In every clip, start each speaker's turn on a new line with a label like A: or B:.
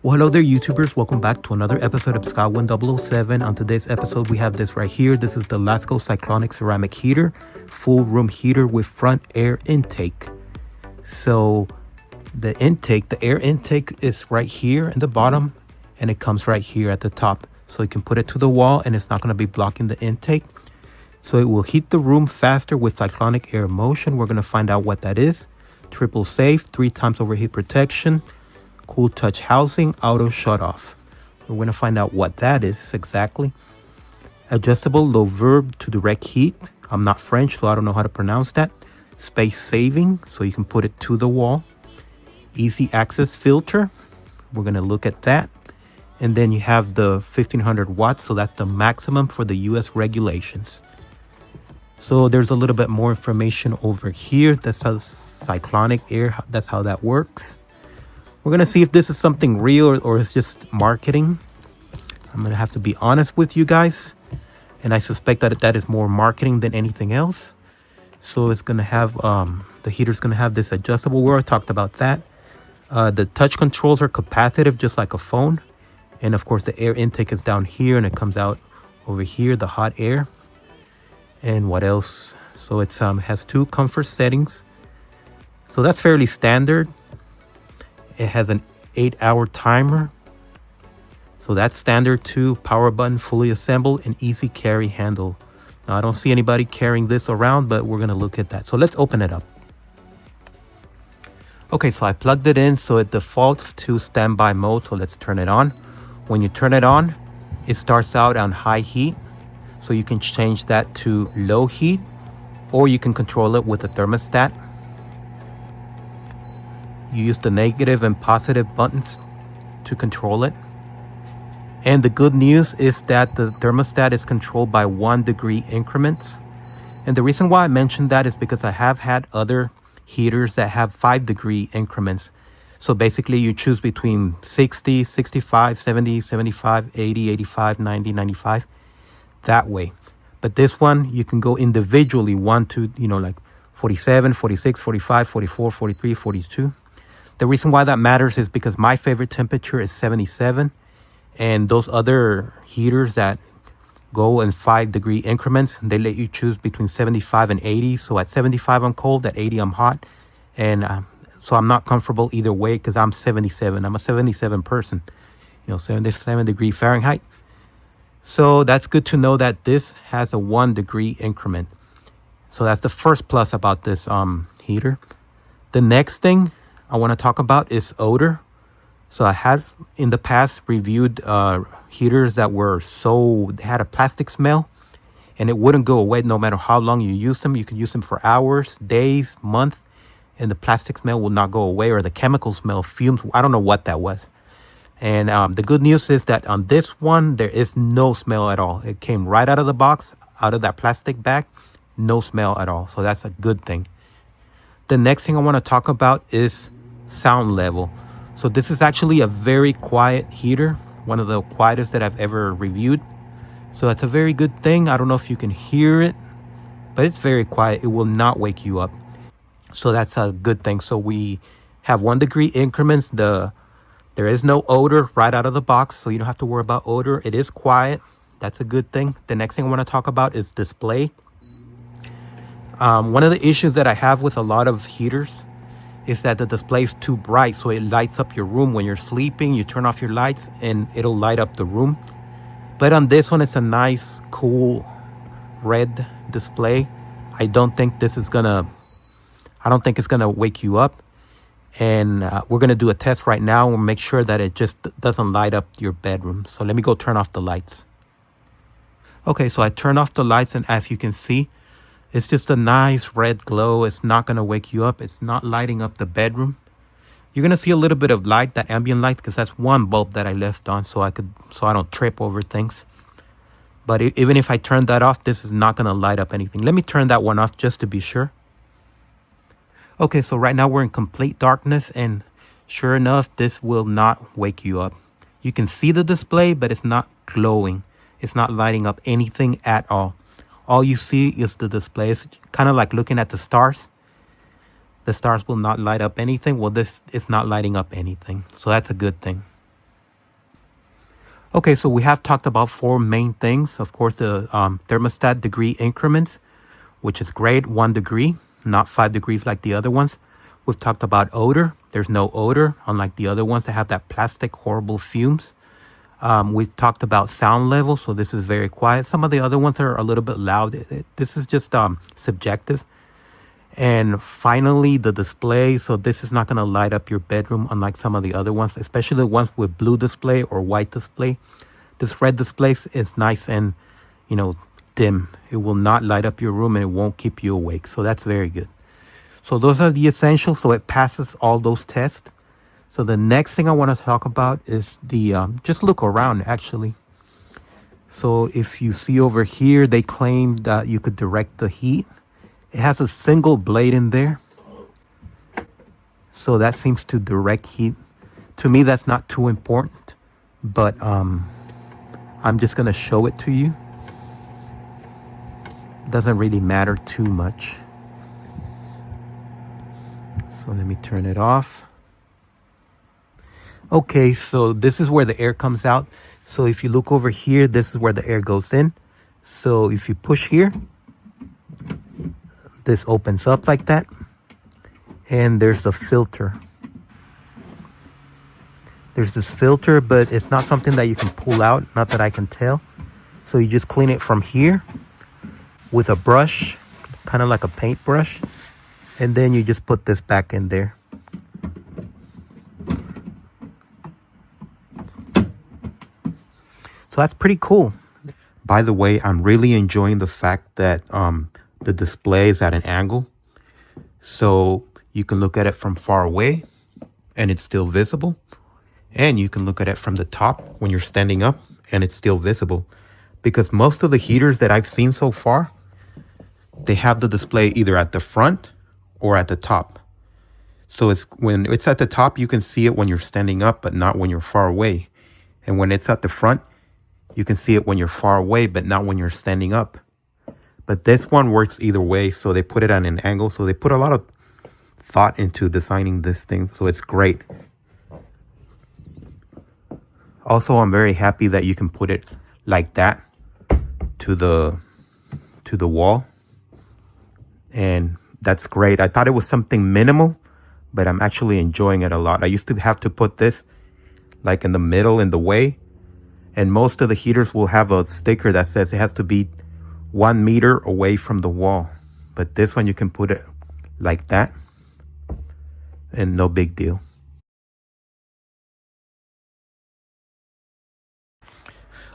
A: Well, hello there, YouTubers. Welcome back to another episode of Skywind007. On today's episode, we have this right here. This is the Lasko Cyclonic ceramic heater, full room heater with front air intake. So the air intake is right here in the bottom, and it comes right here at the top. So you can put it to the wall, and it's not going to be blocking the intake. So it will heat the room faster with cyclonic air motion. We're going to find out what that is. Triple safe, 3 times overheat protection. Cool touch housing, auto shut off. We're going to find out what that is exactly. Adjustable low verb to direct heat. I'm not French, so I don't know how to pronounce that. Space saving, so you can put it to the wall. Easy access filter. We're going to look at that. And then you have the 1500 watts, so that's the maximum for the US regulations. So there's a little bit more information over here. That's how cyclonic air, that's how that works. We're going to see if this is something real or it's just marketing. I'm going to have to be honest with you guys. And I suspect that that is more marketing than anything else. So it's going to have, the heater's going to have this adjustable. We already talked about that. The touch controls are capacitive, just like a phone. And of course, the air intake is down here and it comes out over here, the hot air. And what else? So it's has 2 comfort settings. So that's fairly standard. It has an 8-hour timer. So that's standard too. Power button, fully assembled, and easy carry handle. Now I don't see anybody carrying this around, but we're gonna look at that. So let's open it up. Okay, so I plugged it in, so it defaults to standby mode. So let's turn it on. When you turn it on, it starts out on high heat. So you can change that to low heat, or you can control it with a thermostat. You use the negative and positive buttons to control it. And the good news is that the thermostat is controlled by 1-degree increments. And the reason why I mentioned that is because I have had other heaters that have 5-degree increments. So basically you choose between 60, 65, 70, 75, 80, 85, 90, 95, that way. But this one, you can go individually, 1 to, like 47, 46, 45, 44, 43, 42. The reason why that matters is because my favorite temperature is 77, and those other heaters that go in 5-degree increments, they let you choose between 75 and 80. So at 75 I'm cold, at 80 I'm hot, and so I'm not comfortable either way because I'm 77. I'm a 77 person, 77 degree Fahrenheit. So that's good to know that this has a 1-degree increment. So that's the first plus about this heater. The next thing I want to talk about is odor. So I had in the past reviewed heaters that had a plastic smell, and it wouldn't go away no matter how long you use them. You can use them for hours, days, months, and the plastic smell will not go away, or the chemical smell, fumes. I don't know what that was. And the good news is that on this one, there is no smell at all. It came right out of the box, out of that plastic bag, no smell at all. So that's a good thing. The next thing I want to talk about is sound level. So this is actually a very quiet heater, one of the quietest that I've ever reviewed. So that's a very good thing. I don't know if you can hear it, but it's very quiet. It will not wake you up. So that's a good thing. So we have 1-degree increments. There is no odor right out of the box, so you don't have to worry about odor. It is quiet. That's a good thing. The next thing I want to talk about is display. One of the issues that I have with a lot of heaters is that the display is too bright, so it lights up your room when you're sleeping. You turn off your lights and it'll light up the room. But on this one, it's a nice, cool red display. I don't think it's gonna wake you up. And we're gonna do a test right now and make sure that it just doesn't light up your bedroom. So let me go turn off the lights. Okay, so I turned off the lights, and as you can see, it's just a nice red glow. It's not going to wake you up. It's not lighting up the bedroom. You're going to see a little bit of light, that ambient light, because that's one bulb that I left on so I don't trip over things. But even if I turn that off, this is not going to light up anything. Let me turn that one off just to be sure. Okay, so right now we're in complete darkness, and sure enough, this will not wake you up. You can see the display, but it's not glowing. It's not lighting up anything at all. All you see is the display. It's kind of like looking at the stars. The stars will not light up anything. Well, this is not lighting up anything. So that's a good thing. Okay, so we have talked about four main things. Of course, the thermostat degree increments, which is great, 1 degree, not 5 degrees like the other ones. We've talked about odor. There's no odor, unlike the other ones that have that plastic horrible fumes. We've talked about sound level, so this is very quiet. Some of the other ones are a little bit loud. This is just subjective. And finally, the display. So this is not going to light up your bedroom, unlike some of the other ones, especially the ones with blue display or white display. This red display is nice and, dim. It will not light up your room and it won't keep you awake. So that's very good. So those are the essentials. So it passes all those tests. So the next thing I want to talk about is the, just look around actually. So if you see over here, they claim that you could direct the heat. It has a single blade in there. So that seems to direct heat. To me, that's not too important, but I'm just gonna show it to you. Doesn't really matter too much. So let me turn it off. Okay, so this is where the air comes out. So if you look over here, this is where the air goes in. So if you push here, this opens up like that. And there's a filter. There's this filter, but it's not something that you can pull out, not that I can tell. So you just clean it from here with a brush, kind of like a paintbrush. And then you just put this back in there. So that's pretty cool. By the way, I'm really enjoying the fact that the display is at an angle. So you can look at it from far away and it's still visible. And you can look at it from the top when you're standing up and it's still visible. Because most of the heaters that I've seen so far, they have the display either at the front or at the top. So it's when it's at the top, you can see it when you're standing up, but not when you're far away. And when it's at the front, you can see it when you're far away, but not when you're standing up. But this one works either way, so they put it at an angle. So they put a lot of thought into designing this thing, so it's great. Also, I'm very happy that you can put it like that to the wall. And that's great. I thought it was something minimal, but I'm actually enjoying it a lot. I used to have to put this like in the middle, in the way. And most of the heaters will have a sticker that says it has to be 1 meter away from the wall. But this one, you can put it like that and no big deal.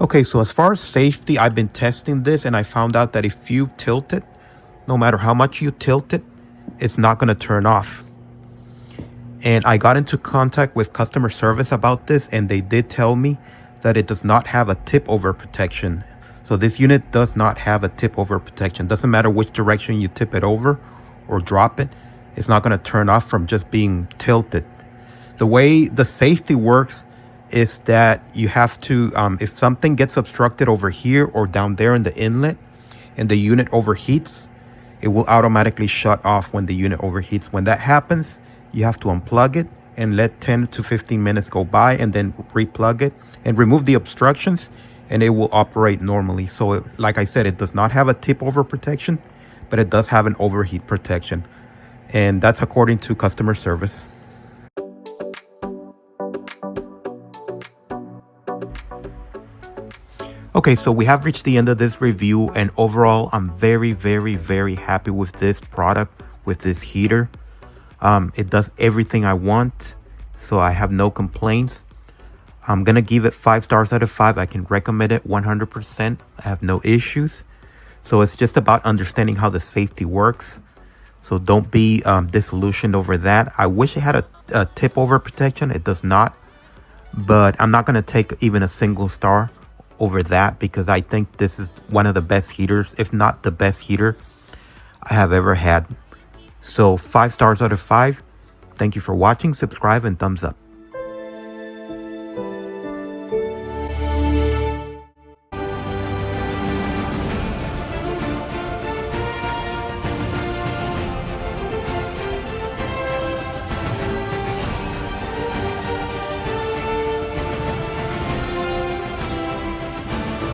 A: Okay, so as far as safety, I've been testing this and I found out that if you tilt it, no matter how much you tilt it, it's not going to turn off. And I got into contact with customer service about this, and they did tell me that it does not have a tip over protection. So this unit does not have a tip over protection. Doesn't matter which direction you tip it over or drop it, it's not going to turn off from just being tilted. The way the safety works is that you have to, if something gets obstructed over here or down there in the inlet and the unit overheats, it will automatically shut off when the unit overheats. When that happens, you have to unplug it and let 10 to 15 minutes go by and then replug it and remove the obstructions, and it will operate normally. So like I said, it does not have a tip over protection, but it does have an overheat protection. And that's according to customer service. Okay, so we have reached the end of this review, and overall, I'm very, very, very happy with this product, with this heater. It does everything I want, so I have no complaints. I'm gonna give it 5 stars out of 5. I can recommend it 100%. I have no issues. So it's just about understanding how the safety works. So don't be disillusioned over that. I wish it had a tip over protection. It does not, but I'm not gonna take even a single star over that, because I think this is one of the best heaters, if not the best heater I have ever had. So 5 stars out of 5. Thank you for watching. Subscribe and thumbs up.